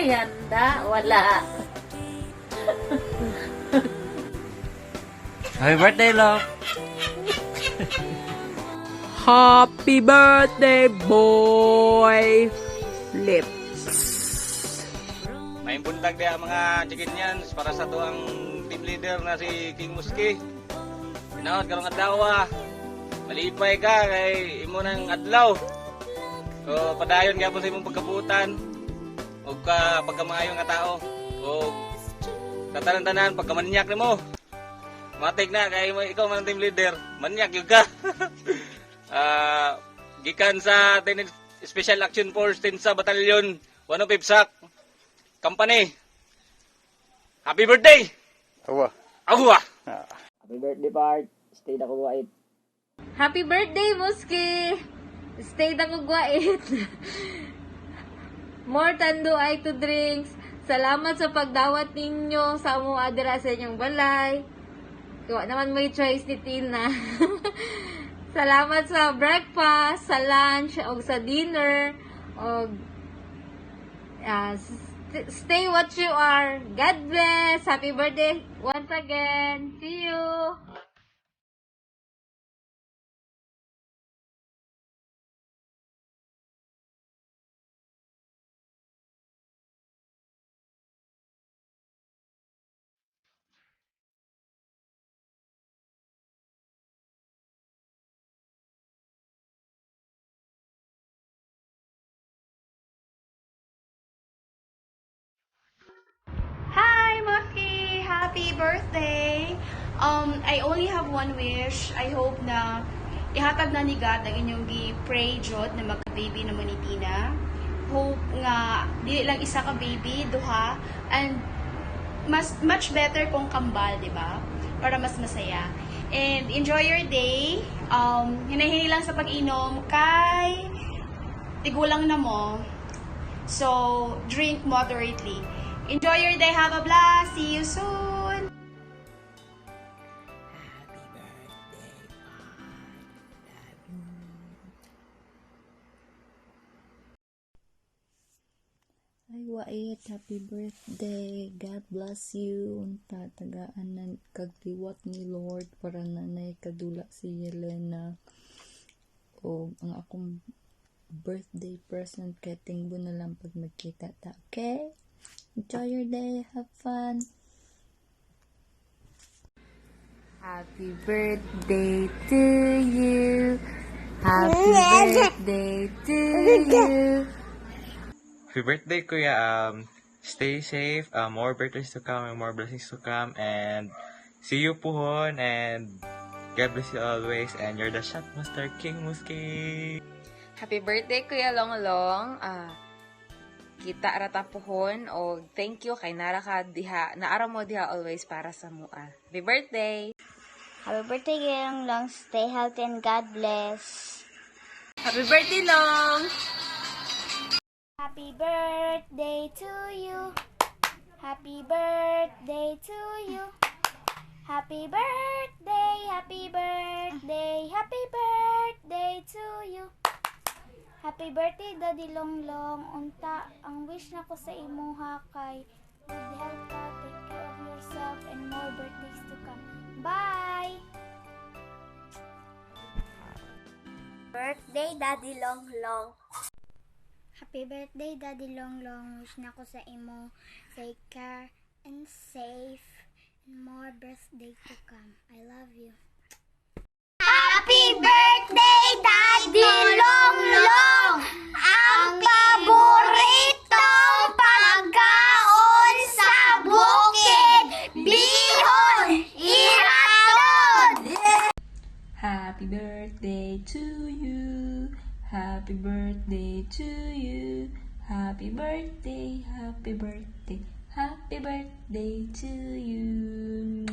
May handa? Wala. Happy birthday, love! Happy birthday, boy! Lips. May buntag dia mga chickenians para sa tuang team leader na si King Muski. Pinahod karong adlaw. Malipay ka kay imo nang adlaw. So padayon gyapon sa imong pagkabutan. Og ka pagkamaayo nga tao. Og katanan-tanan pagkamanyak nimo. Matik na kay ikaw man ang team leader. Manyak gyud ka. Gikan sa Special Action Force Tinsa Batalyon 105 SAC Company. Happy birthday! Awa. Awa! Happy birthday, Bart. Stay na ko white. Happy birthday, Muski! Stay na kong gwait. More tando ay to drinks. Salamat sa pagdawat ninyo sa among adira sa inyong balay. Kuha naman may choice ni Tina. Salamat sa breakfast, sa lunch, o sa dinner, o stay what you are. God bless. Happy birthday once again. See you. Hi, Muski! Happy birthday! I only have one wish. I hope na ihatag na ni God ang inyong gi-pray jod na magka-baby naman ni Tina. Hope nga, dili lang isa ka baby, duha, and much better kung kambal, di ba? Para mas masaya. And enjoy your day. Hinahini lang sa pag-inom kay tigulang na mo. So, drink moderately. Enjoy your day. Have a blast. See you soon. Ay, wait, happy birthday. God bless you. Unta, tagaan na kagliwat ni Lord para nanay kadula si Yelena. O, ang akong birthday present kay tingbo na lang pag magkita ta. Okay? Enjoy your day. Have fun. Happy birthday to you. Happy birthday to you. Happy birthday, Kuya. Stay safe. More birthdays to come and more blessings to come. And see you puhon. And God bless you always. And you're the Shotmaster King Muski. Happy birthday, Kuya Longlong. Kita rata pohon o thank you kay nara ka diha, naara mo diha always para sa mua. Happy birthday! Happy birthday, Kuya Long. Stay healthy and God bless. Happy birthday, Long! Happy birthday to you. Happy birthday to you. Happy birthday, happy birthday, happy birthday to you. Happy birthday, Daddy Longlong. Unta, ang wish na ko sa imuha kay good health ka, take care of yourself, and more birthdays to come. Bye! Birthday, Daddy Longlong. Happy birthday, Daddy Longlong. Wish na ko sa imo, take care and safe, and more birthday to come. I love you. Happy birthday, Daddy Longlong! Ang paboritong pagkaon sa bukid, bihon, iratod! Happy birthday to you. Happy birthday to you. Happy birthday, happy birthday, happy birthday to you.